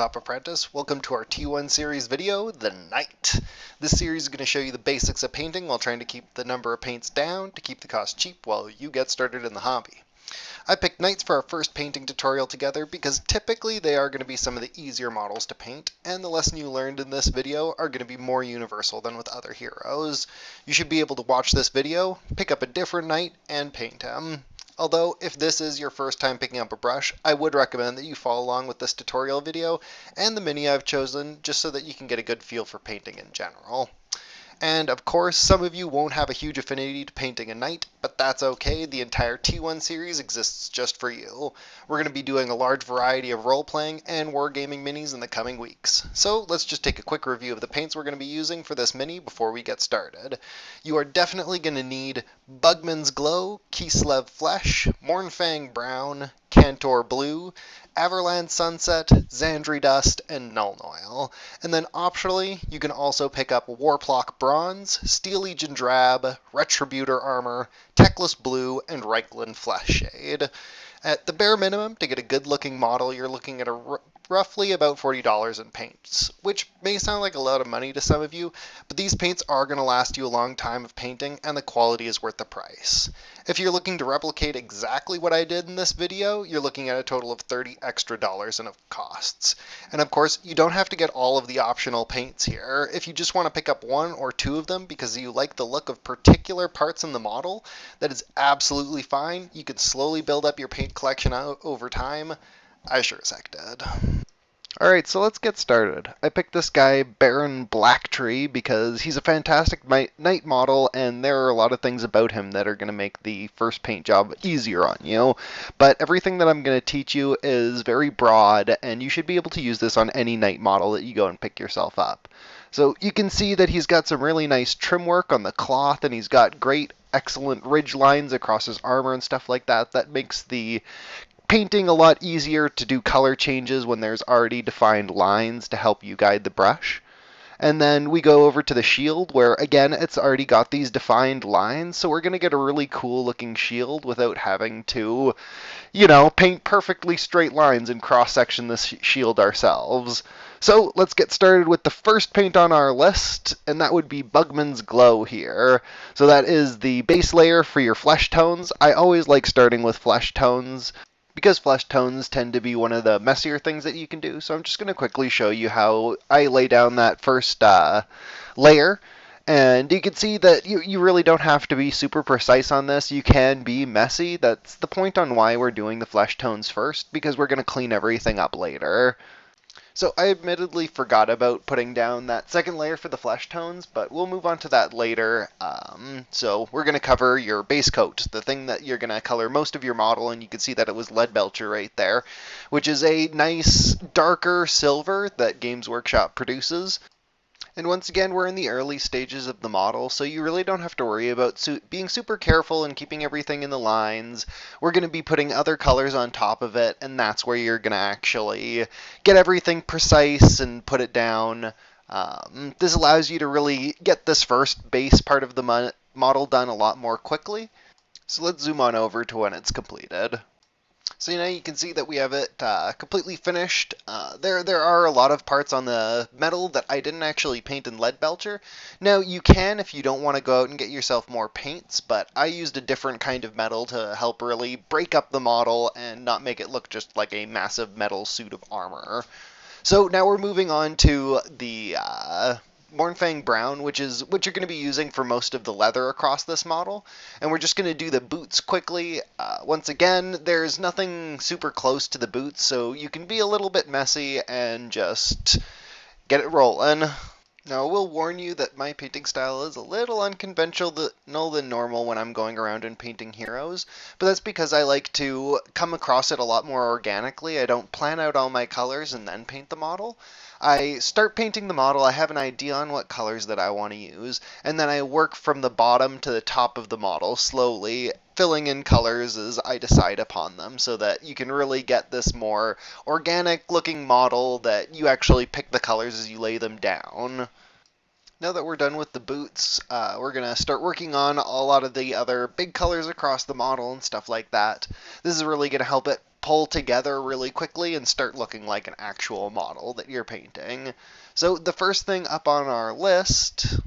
Tabletop Apprentice. Welcome to our T1 series video, The Knight. This series is going to show you the basics of painting while trying to keep the number of paints down to keep the cost cheap while you get started in the hobby. I picked Knights for our first painting tutorial together because typically they are going to be some of the easier models to paint, and the lesson you learned in this video are going to be more universal than with other heroes. You should be able to watch this video, pick up a different Knight, and paint him. Although, if this is your first time picking up a brush, I would recommend that you follow along with this tutorial video and the mini I've chosen just so that you can get a good feel for painting in general. And of course, some of you won't have a huge affinity to painting a knight, but that's okay. The entire T1 series exists just for you. We're going to be doing a large variety of role-playing and wargaming minis in the coming weeks. So let's just take a quick review of the paints we're going to be using for this mini before we get started. You are definitely going to need Bugman's Glow, Kislev Flesh, Mornfang Brown, Cantor Blue, Averland Sunset, Xandri Dust, and Nuln Oil. And then optionally, you can also pick up Warplock Bronze, Steel Legion Drab, Retributor Armor, Techless Blue, and Reichland Flesh Shade. At the bare minimum, to get a good looking model, you're looking at roughly about $40 in paints, which may sound like a lot of money to some of you, but these paints are going to last you a long time of painting, and the quality is worth the price. If you're looking to replicate exactly what I did in this video, you're looking at a total of $30 extra in costs. And of course, you don't have to get all of the optional paints here. If you just want to pick up one or two of them because you like the look of particular parts in the model, that is absolutely fine. You can slowly build up your paint collection out over time. I sure as heck did. Alright, so let's get started. I picked this guy, Baran Blacktree, because he's a fantastic knight model, and there are a lot of things about him that are going to make the first paint job easier on you. But everything that I'm going to teach you is very broad, and you should be able to use this on any knight model that you go and pick yourself up. So you can see that he's got some really nice trim work on the cloth, and he's got great, excellent ridge lines across his armor and stuff like that. That makes the painting a lot easier to do color changes when there's already defined lines to help you guide the brush. And then we go over to the shield where, again, it's already got these defined lines, so we're going to get a really cool looking shield without having to, paint perfectly straight lines and cross-section this shield ourselves. So let's get started with the first paint on our list, and that would be Bugman's Glow here. So that is the base layer for your flesh tones. I always like starting with flesh tones, because flesh tones tend to be one of the messier things that you can do, so I'm just going to quickly show you how I lay down that first layer. And you can see that you really don't have to be super precise on this. You can be messy. That's the point on why we're doing the flesh tones first, because we're going to clean everything up later. So I admittedly forgot about putting down that second layer for the flesh tones, but we'll move on to that later. So we're going to cover your base coat, the thing that you're going to color most of your model, and you can see that it was Leadbelcher right there, which is a nice darker silver that Games Workshop produces. And once again, we're in the early stages of the model, so you really don't have to worry about being super careful and keeping everything in the lines. We're going to be putting other colors on top of it, and that's where you're going to actually get everything precise and put it down. This allows you to really get this first base part of the model done a lot more quickly. So let's zoom on over to when it's completed. So now you can see that we have it completely finished. There are a lot of parts on the metal that I didn't actually paint in Leadbelcher. Now you can if you don't want to go out and get yourself more paints, but I used a different kind of metal to help really break up the model and not make it look just like a massive metal suit of armor. So now we're moving on to the Mornfang Brown, which you're going to be using for most of the leather across this model. And we're just going to do the boots quickly. Once again, there's nothing super close to the boots, so you can be a little bit messy and just get it rolling. Now, I will warn you that my painting style is a little unconventional than normal when I'm going around and painting heroes, but that's because I like to come across it a lot more organically. I don't plan out all my colors and then paint the model. I start painting the model, I have an idea on what colors that I want to use, and then I work from the bottom to the top of the model slowly, filling in colors as I decide upon them, so that you can really get this more organic looking model that you actually pick the colors as you lay them down. Now that we're done with the boots, we're going to start working on a lot of the other big colors across the model and stuff like that. This is really going to help it pull together really quickly and start looking like an actual model that you're painting. So the first thing up on our list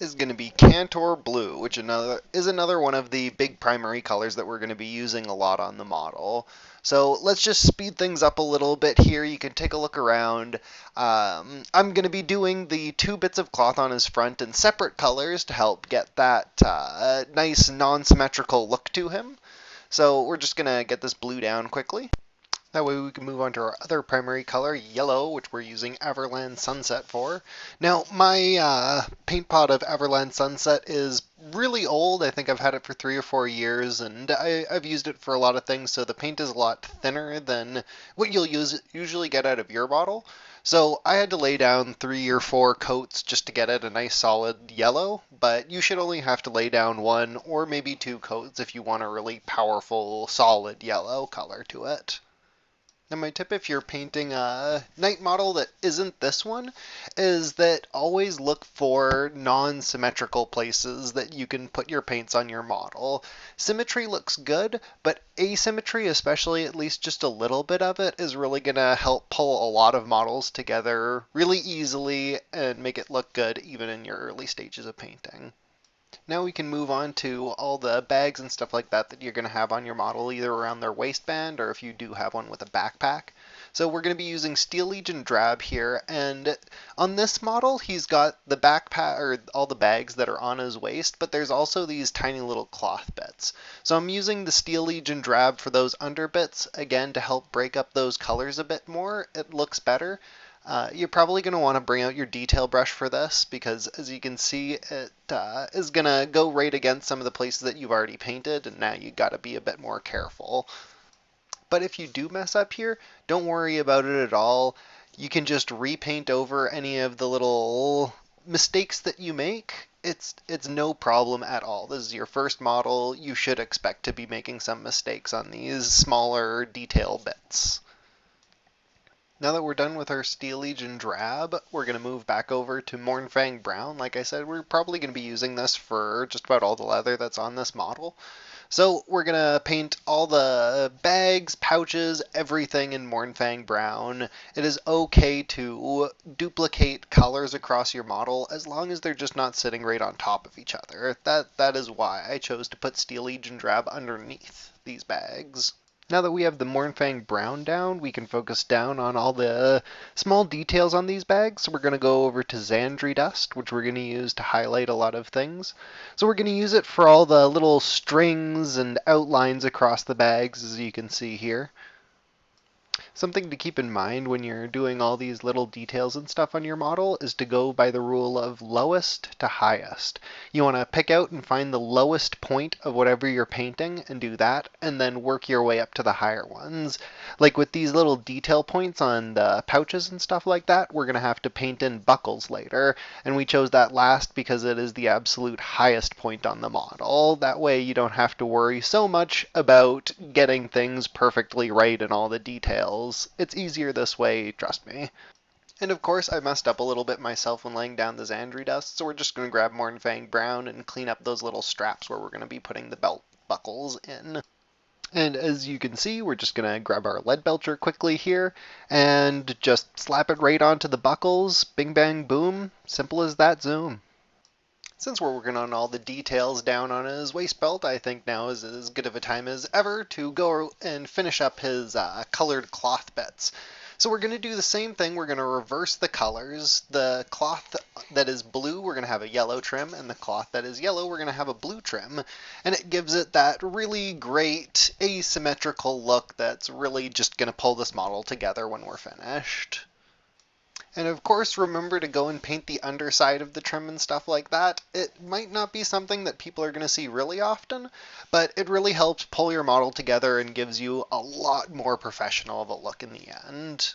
is going to be Cantor Blue, which is another one of the big primary colors that we're going to be using a lot on the model. So let's just speed things up a little bit here. You can take a look around. I'm going to be doing the 2 bits of cloth on his front in separate colors to help get that nice non-symmetrical look to him. So we're just going to get this blue down quickly. That way we can move on to our other primary color, yellow, which we're using Everland Sunset for. Now, my paint pot of Everland Sunset is really old. I think I've had it for 3 or 4 years, and I've used it for a lot of things, so the paint is a lot thinner than what you'll usually get out of your bottle. So I had to lay down 3 or 4 coats just to get it a nice solid yellow, but you should only have to lay down 1 or maybe 2 coats if you want a really powerful, solid yellow color to it. Now my tip if you're painting a night model that isn't this one is that always look for non-symmetrical places that you can put your paints on your model. Symmetry looks good, but asymmetry, especially at least just a little bit of it, is really going to help pull a lot of models together really easily and make it look good even in your early stages of painting. Now we can move on to all the bags and stuff like that that you're going to have on your model, either around their waistband or if you do have one with a backpack. So we're going to be using Steel Legion Drab here, and on this model he's got the backpack or all the bags that are on his waist, but there's also these tiny little cloth bits. So I'm using the Steel Legion Drab for those under bits, again to help break up those colors a bit more. It looks better. You're probably going to want to bring out your detail brush for this because, as you can see, it is going to go right against some of the places that you've already painted, and now you've got to be a bit more careful. But if you do mess up here, don't worry about it at all. You can just repaint over any of the little mistakes that you make. It's no problem at all. This is your first model. You should expect to be making some mistakes on these smaller detail bits. Now that we're done with our Steel Legion Drab, we're going to move back over to Mournfang Brown. Like I said, we're probably going to be using this for just about all the leather that's on this model. So we're going to paint all the bags, pouches, everything in Mournfang Brown. It is okay to duplicate colors across your model as long as they're just not sitting right on top of each other. That is why I chose to put Steel Legion Drab underneath these bags. Now that we have the Mournfang Brown down, we can focus down on all the small details on these bags. So we're going to go over to Xandri Dust, which we're going to use to highlight a lot of things. So we're going to use it for all the little strings and outlines across the bags, as you can see here. Something to keep in mind when you're doing all these little details and stuff on your model is to go by the rule of lowest to highest. You want to pick out and find the lowest point of whatever you're painting and do that, and then work your way up to the higher ones. Like with these little detail points on the pouches and stuff like that, we're going to have to paint in buckles later, and we chose that last because it is the absolute highest point on the model. That way you don't have to worry so much about getting things perfectly right in all the details. It's easier this way, trust me. And of course, I messed up a little bit myself when laying down the Xandri Dust, so we're just going to grab Mournfang Brown and clean up those little straps where we're going to be putting the belt buckles in. And as you can see, we're just going to grab our lead belcher quickly here and just slap it right onto the buckles. Bing, bang, boom. Simple as that, zoom. Since we're working on all the details down on his waist belt, I think now is as good of a time as ever to go and finish up his colored cloth bits. So we're going to do the same thing. We're going to reverse the colors. The cloth that is blue, we're going to have a yellow trim, and the cloth that is yellow, we're going to have a blue trim. And it gives it that really great asymmetrical look that's really just going to pull this model together when we're finished. And of course, remember to go and paint the underside of the trim and stuff like that. It might not be something that people are going to see really often, but it really helps pull your model together and gives you a lot more professional of a look in the end.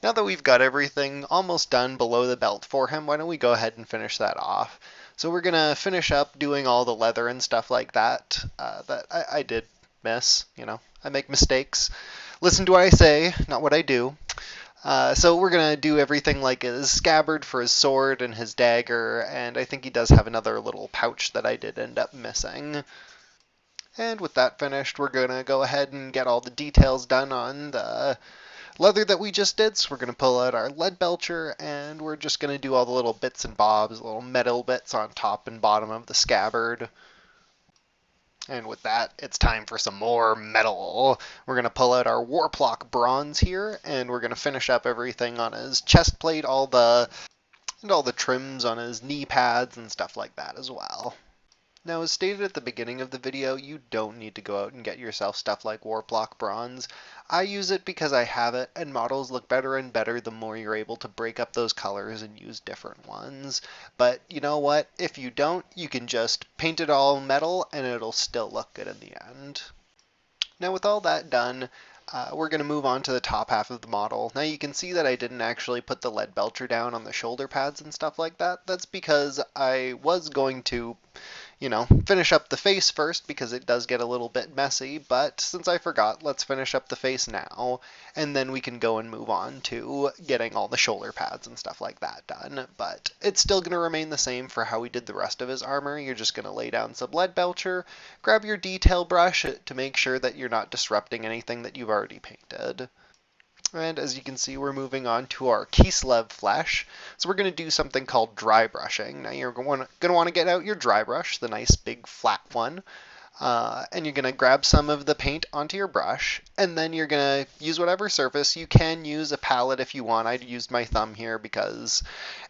Now that we've got everything almost done below the belt for him, why don't we go ahead and finish that off. So we're going to finish up doing all the leather and stuff like that that I did miss. You know, I make mistakes. Listen to what I say, not what I do. So we're going to do everything like his scabbard for his sword and his dagger, and I think he does have another little pouch that I did end up missing. And with that finished, we're going to go ahead and get all the details done on the leather that we just did. So we're going to pull out our lead belcher, and we're just going to do all the little bits and bobs, little metal bits on top and bottom of the scabbard. And with that, it's time for some more metal. We're going to pull out our Warplock bronze here, and we're going to finish up everything on his chest plate, all the trims on his knee pads and stuff like that as well. Now, as stated at the beginning of the video, you don't need to go out and get yourself stuff like Warplock Bronze. I use it because I have it, and models look better and better the more you're able to break up those colors and use different ones. But you know what? If you don't, you can just paint it all metal and it'll still look good in the end. Now, with all that done, we're going to move on to the top half of the model. Now you can see that I didn't actually put the lead belcher down on the shoulder pads and stuff like that. That's because I was going to finish up the face first because it does get a little bit messy, but since I forgot, let's finish up the face now, and then we can go and move on to getting all the shoulder pads and stuff like that done. But it's still going to remain the same for how we did the rest of his armor. You're just going to lay down some lead belcher, grab your detail brush to make sure that you're not disrupting anything that you've already painted. And as you can see, we're moving on to our Kislev flesh. So we're going to do something called dry brushing. Now you're going to want to get out your dry brush, the nice big flat one. And you're going to grab some of the paint onto your brush, and then you're going to use whatever surface. You can use a palette if you want. I used my thumb here because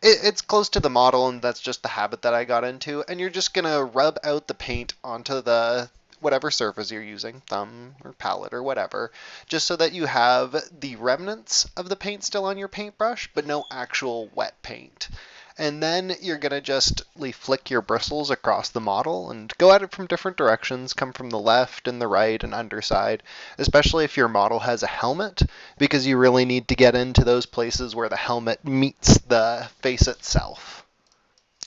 it's close to the model, and that's just the habit that I got into. And you're just going to rub out the paint onto the whatever surface you're using, thumb or palette or whatever, just so that you have the remnants of the paint still on your paintbrush, but no actual wet paint. And then you're going to just flick your bristles across the model and go at it from different directions, come from the left and the right and underside, especially if your model has a helmet, because you really need to get into those places where the helmet meets the face itself.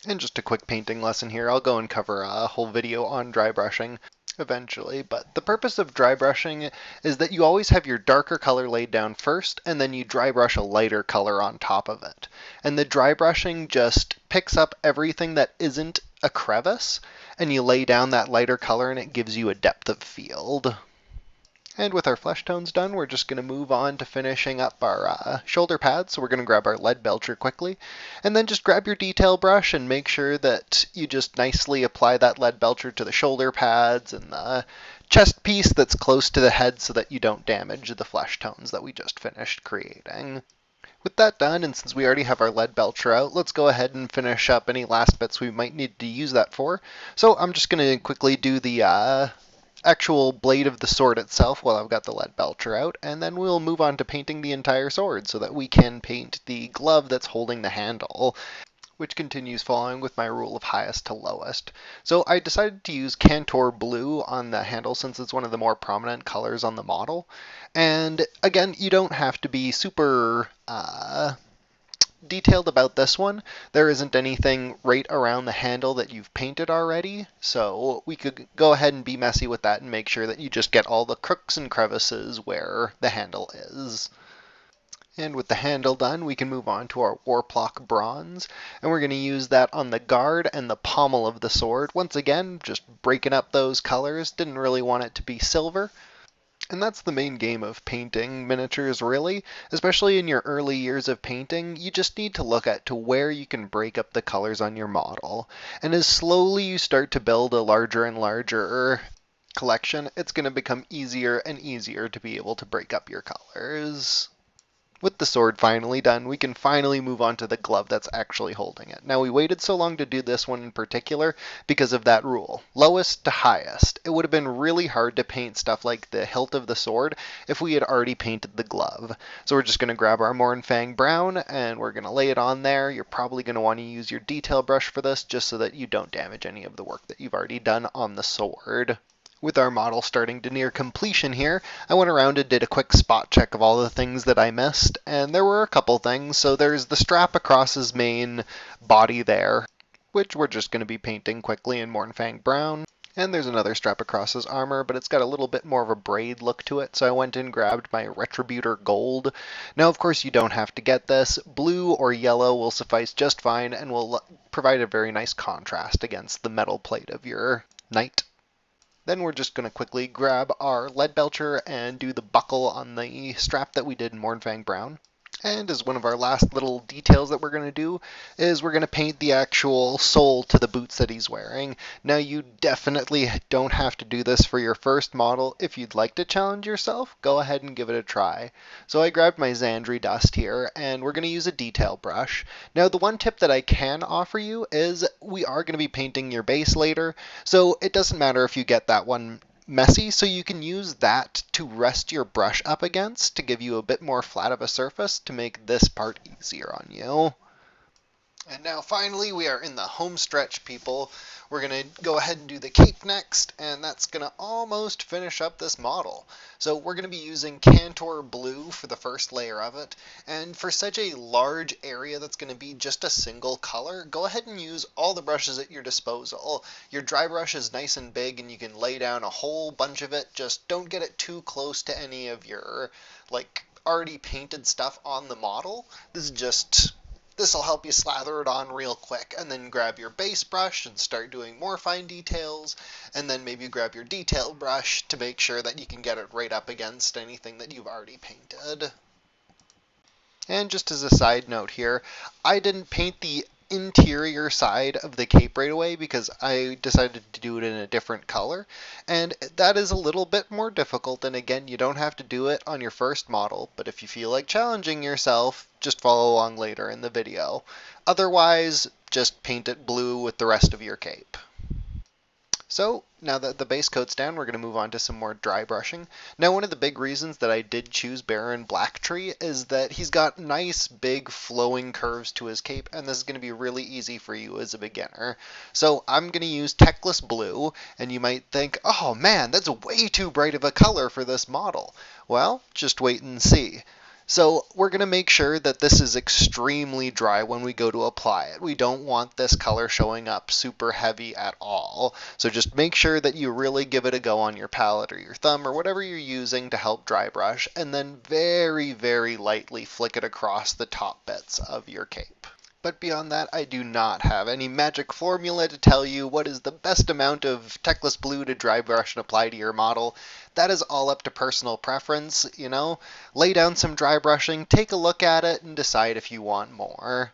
And just a quick painting lesson here, I'll go and cover a whole video on dry brushing eventually, but the purpose of dry brushing is that you always have your darker color laid down first, and then you dry brush a lighter color on top of it. And the dry brushing just picks up everything that isn't a crevice, and you lay down that lighter color and it gives you a depth of field. And with our flesh tones done, we're just going to move on to finishing up our shoulder pads. So we're going to grab our lead belcher quickly, and then just grab your detail brush and make sure that you just nicely apply that lead belcher to the shoulder pads and the chest piece that's close to the head so that you don't damage the flesh tones that we just finished creating. With that done, and since we already have our lead belcher out, let's go ahead and finish up any last bits we might need to use that for. So I'm just going to quickly do the actual blade of the sword itself while I've got the lead belcher out, and then we'll move on to painting the entire sword so that we can paint the glove that's holding the handle, which continues following with my rule of highest to lowest. So I decided to use Cantor Blue on the handle since it's one of the more prominent colors on the model. And again, you don't have to be super detailed about this one. There isn't anything right around the handle that you've painted already, so we could go ahead and be messy with that and make sure that you just get all the crooks and crevices where the handle is. And with the handle done, we can move on to our Warplock Bronze, and we're going to use that on the guard and the pommel of the sword. Once again, just breaking up those colors. Didn't really want it to be silver. And that's the main game of painting miniatures, really. Especially in your early years of painting, you just need to look at to where you can break up the colors on your model. And as slowly you start to build a larger and larger collection, it's going to become easier and easier to be able to break up your colors. With the sword finally done, we can finally move on to the glove that's actually holding it. Now, we waited so long to do this one in particular because of that rule, lowest to highest. It would have been really hard to paint stuff like the hilt of the sword if we had already painted the glove. So we're just going to grab our Mornfang Brown and we're going to lay it on there. You're probably going to want to use your detail brush for this just so that you don't damage any of the work that you've already done on the sword. With our model starting to near completion here, I went around and did a quick spot check of all the things that I missed, and there were a couple things. So there's the strap across his main body there, which we're just going to be painting quickly in Mornfang Brown. And there's another strap across his armor, but it's got a little bit more of a braid look to it, so I went and grabbed my Retributor Gold. Now, of course, you don't have to get this. Blue or yellow will suffice just fine and will provide a very nice contrast against the metal plate of your knight. Then we're just going to quickly grab our lead belcher and do the buckle on the strap that we did in Mournfang Brown. And as one of our last little details that we're going to do is we're going to paint the actual sole to the boots that he's wearing. Now you definitely don't have to do this for your first model. If you'd like to challenge yourself, go ahead and give it a try. So I grabbed my Xandri dust here and we're going to use a detail brush. Now the one tip that I can offer you is we are going to be painting your base later, so it doesn't matter if you get that one messy, so you can use that to rest your brush up against to give you a bit more flat of a surface to make this part easier on you. And now finally we are in the home stretch, people. We're going to go ahead and do the cape next, and that's going to almost finish up this model. So we're going to be using Cantor Blue for the first layer of it, and for such a large area that's going to be just a single color, go ahead and use all the brushes at your disposal. Your dry brush is nice and big and you can lay down a whole bunch of it, just don't get it too close to any of your already painted stuff on the model. This will help you slather it on real quick, and then grab your base brush and start doing more fine details, and then maybe grab your detail brush to make sure that you can get it right up against anything that you've already painted. And just as a side note here, I didn't paint the interior side of the cape right away because I decided to do it in a different color, and that is a little bit more difficult, and again, you don't have to do it on your first model, but if you feel like challenging yourself, just follow along later in the video. Otherwise, just paint it blue with the rest of your cape. So now that the base coat's down, we're going to move on to some more dry brushing. Now, one of the big reasons that I did choose Baran Blacktree is that he's got nice, big, flowing curves to his cape, and this is going to be really easy for you as a beginner. So I'm going to use Techless Blue, and you might think, oh man, that's way too bright of a color for this model. Well, just wait and see. So we're going to make sure that this is extremely dry when we go to apply it. We don't want this color showing up super heavy at all. So just make sure that you really give it a go on your palette or your thumb or whatever you're using to help dry brush, and then very, very lightly flick it across the top bits of your cape. But beyond that, I do not have any magic formula to tell you what is the best amount of Techless Blue to dry brush and apply to your model. That is all up to personal preference, you know? Lay down some dry brushing, take a look at it, and decide if you want more.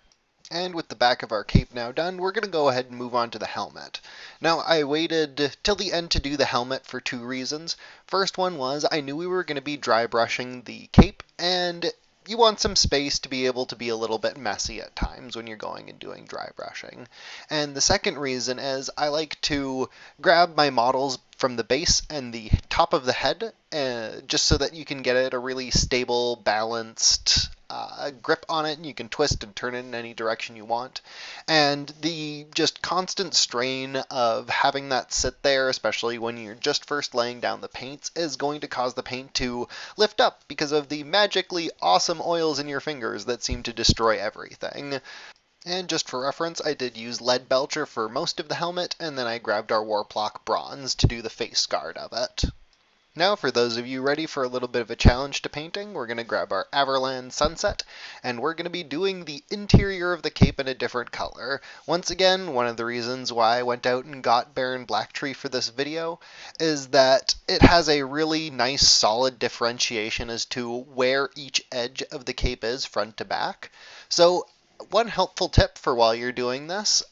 And with the back of our cape now done, we're going to go ahead and move on to the helmet. Now, I waited till the end to do the helmet for two reasons. First one was I knew we were going to be dry brushing the cape, and you want some space to be able to be a little bit messy at times when you're going and doing dry brushing. And the second reason is I like to grab my models from the base and the top of the head, just so that you can get it a really stable, balanced grip on it, and you can twist and turn it in any direction you want. And the just constant strain of having that sit there, especially when you're just first laying down the paints, is going to cause the paint to lift up because of the magically awesome oils in your fingers that seem to destroy everything. And just for reference, I did use Lead Belcher for most of the helmet, and then I grabbed our Warplock Bronze to do the face guard of it. Now, for those of you ready for a little bit of a challenge to painting, we're going to grab our Everland Sunset, and we're going to be doing the interior of the cape in a different color. Once again, one of the reasons why I went out and got Baran Blacktree for this video is that it has a really nice solid differentiation as to where each edge of the cape is front to back. So one helpful tip for while you're doing this: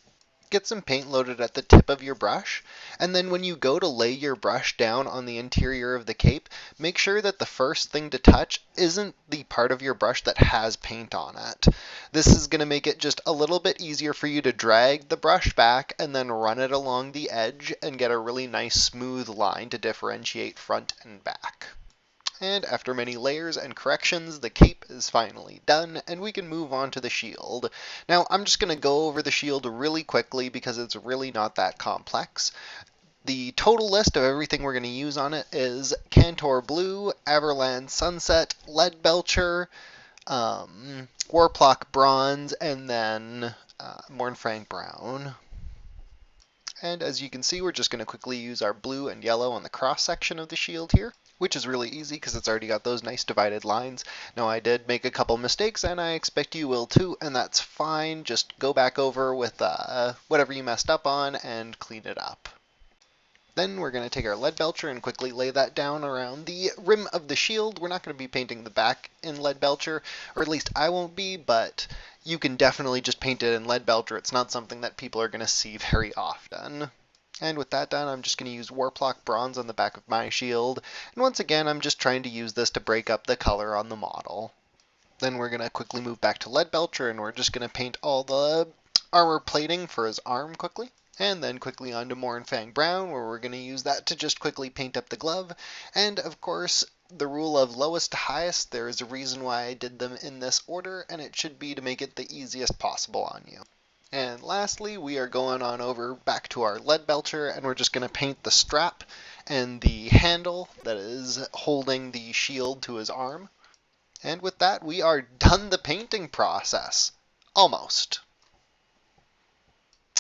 get some paint loaded at the tip of your brush, and then when you go to lay your brush down on the interior of the cape, make sure that the first thing to touch isn't the part of your brush that has paint on it. This is going to make it just a little bit easier for you to drag the brush back and then run it along the edge and get a really nice smooth line to differentiate front and back. And after many layers and corrections, the cape is finally done, and we can move on to the shield. Now, I'm just going to go over the shield really quickly because it's really not that complex. The total list of everything we're going to use on it is Cantor Blue, Everland Sunset, Lead Belcher, Warplock Bronze, and then Mournfang Brown. And as you can see, we're just going to quickly use our blue and yellow on the cross section of the shield here, which is really easy because it's already got those nice divided lines. Now I did make a couple mistakes, and I expect you will too, and that's fine. Just go back over with whatever you messed up on and clean it up. Then we're going to take our lead belcher and quickly lay that down around the rim of the shield. We're not going to be painting the back in lead belcher, or at least I won't be, but you can definitely just paint it in lead belcher. It's not something that people are going to see very often. And with that done, I'm just going to use Warplock Bronze on the back of my shield. And once again, I'm just trying to use this to break up the color on the model. Then we're going to quickly move back to lead belcher, and we're just going to paint all the armor plating for his arm quickly. And then quickly on to Mournfang Brown, where we're going to use that to just quickly paint up the glove. And of course, the rule of lowest to highest, there is a reason why I did them in this order, and it should be to make it the easiest possible on you. And lastly, we are going on over back to our lead belcher, and we're just going to paint the strap and the handle that is holding the shield to his arm. And with that, we are done the painting process. Almost.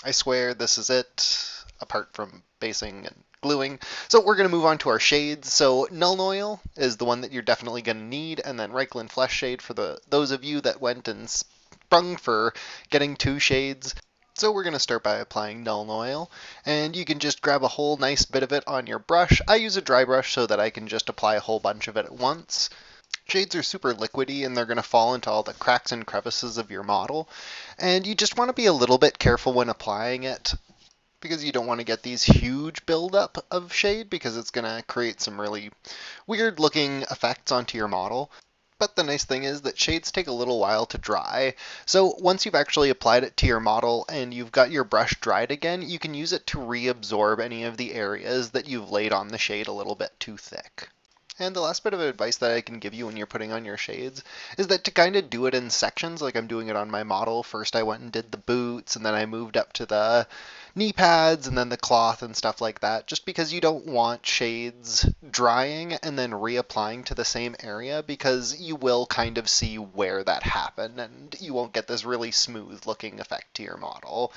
I swear this is it, apart from basing and gluing. So we're going to move on to our shades. So Nuln Oil is the one that you're definitely going to need, and then Reikland Flesh Shade for those of you that went and sprung for getting 2 shades. So we're going to start by applying Nuln Oil, and you can just grab a whole nice bit of it on your brush. I use a dry brush so that I can just apply a whole bunch of it at once. Shades are super liquidy, and they're going to fall into all the cracks and crevices of your model, and you just want to be a little bit careful when applying it, because you don't want to get these huge buildup of shade, because it's going to create some really weird looking effects onto your model. But the nice thing is that shades take a little while to dry, so once you've actually applied it to your model and you've got your brush dried again, you can use it to reabsorb any of the areas that you've laid on the shade a little bit too thick. And the last bit of advice that I can give you when you're putting on your shades is that to kind of do it in sections, like I'm doing it on my model. First I went and did the boots, and then I moved up to the knee pads, and then the cloth and stuff like that, just because you don't want shades drying and then reapplying to the same area, because you will kind of see where that happened, and you won't get this really smooth looking effect to your model.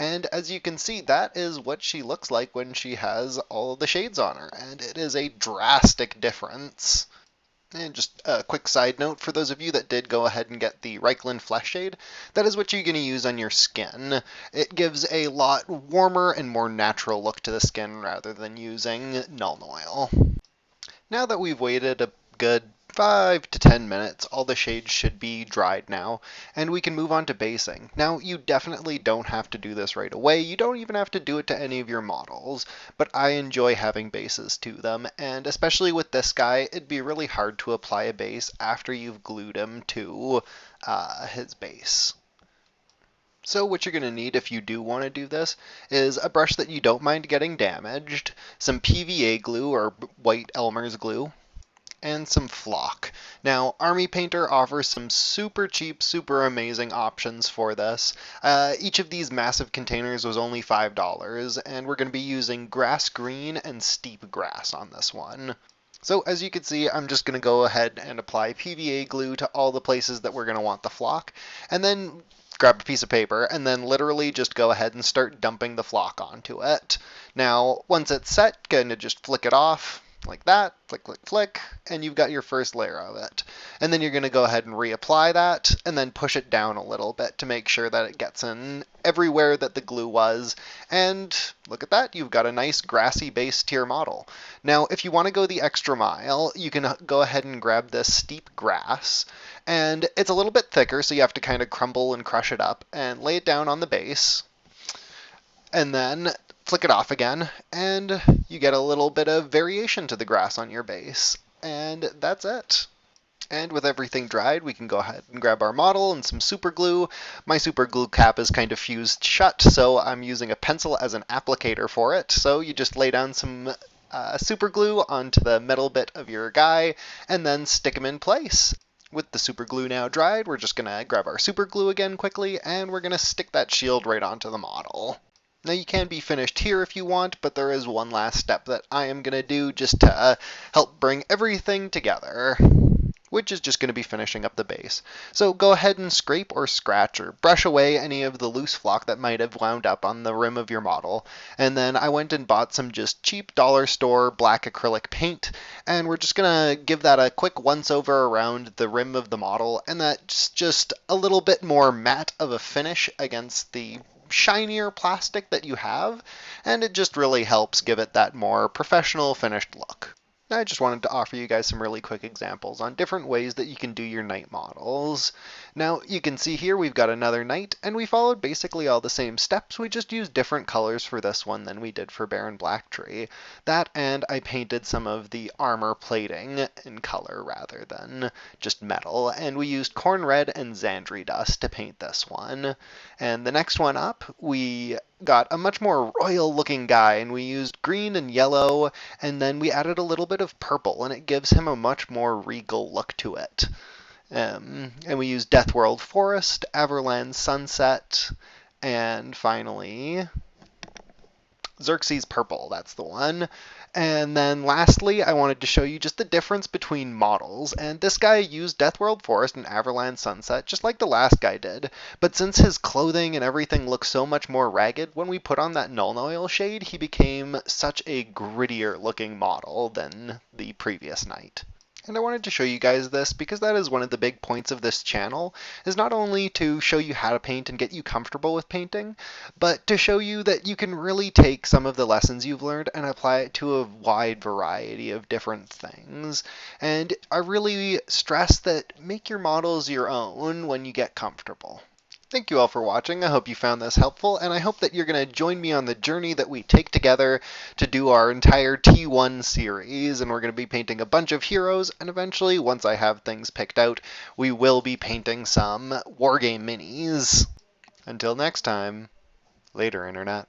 And as you can see, that is what she looks like when she has all of the shades on her, and it is a drastic difference. And just a quick side note, for those of you that did go ahead and get the Reikland Flesh Shade, that is what you're going to use on your skin. It gives a lot warmer and more natural look to the skin rather than using Nuln Oil. Now that we've waited a good 5 to 10 minutes, all the shades should be dried now, and we can move on to basing. Now, you definitely don't have to do this right away. You don't even have to do it to any of your models, but I enjoy having bases to them, and especially with this guy, it'd be really hard to apply a base after you've glued him to his base. So what you're going to need if you do want to do this is a brush that you don't mind getting damaged, some PVA glue or white Elmer's glue, and some flock. Now, Army Painter offers some super cheap, super amazing options for this. Each of these massive containers was only $5, and we're going to be using grass green and steep grass on this one. So as you can see, I'm just going to go ahead and apply PVA glue to all the places that we're going to want the flock, and then grab a piece of paper, and then literally just go ahead and start dumping the flock onto it. Now, once it's set, kind of just flick it off, like that, flick, flick, flick, and you've got your first layer of it. And then you're going to go ahead and reapply that, and then push it down a little bit to make sure that it gets in everywhere that the glue was. And look at that, you've got a nice grassy base to your model. Now, if you want to go the extra mile, you can go ahead and grab this steep grass, and it's a little bit thicker, so you have to kind of crumble and crush it up, and lay it down on the base. And then flick it off again, and you get a little bit of variation to the grass on your base. And that's it. And with everything dried, we can go ahead and grab our model and some super glue. My super glue cap is kind of fused shut, so I'm using a pencil as an applicator for it. So you just lay down some super glue onto the metal bit of your guy, and then stick him in place. With the super glue now dried, we're just going to grab our super glue again quickly, and we're going to stick that shield right onto the model. Now you can be finished here if you want, but there is one last step that I am going to do just to help bring everything together. which is just going to be finishing up the base. So go ahead and scrape or scratch or brush away any of the loose flock that might have wound up on the rim of your model. And then I went and bought some just cheap dollar store black acrylic paint, and we're just going to give that a quick once over around the rim of the model, and that's just a little bit more matte of a finish against the shinier plastic that you have, and it just really helps give it that more professional finished look. I just wanted to offer you guys some really quick examples on different ways that you can do your knight models. Now, you can see here we've got another knight, and we followed basically all the same steps. We just used different colors for this one than we did for Baran Blacktree. That, and I painted some of the armor plating in color rather than just metal, and we used corn red and Xandri dust to paint this one. And the next one up, we got a much more royal looking guy, and we used green and yellow, and then we added a little bit of purple, and it gives him a much more regal look to it. And we used Deathworld Forest, Everland Sunset, and finally Xerxes Purple, that's the one. And then lastly, I wanted to show you just the difference between models. And this guy used Deathworld Forest and Everland Sunset, just like the last guy did. But since his clothing and everything looks so much more ragged, when we put on that Nuln Oil shade, he became such a grittier looking model than the previous knight. And I wanted to show you guys this because that is one of the big points of this channel, is not only to show you how to paint and get you comfortable with painting, but to show you that you can really take some of the lessons you've learned and apply it to a wide variety of different things. And I really stress that make your models your own when you get comfortable. Thank you all for watching. I hope you found this helpful, and I hope that you're going to join me on the journey that we take together to do our entire T1 series, and we're going to be painting a bunch of heroes, and eventually, once I have things picked out, we will be painting some Wargame minis. Until next time, later, Internet.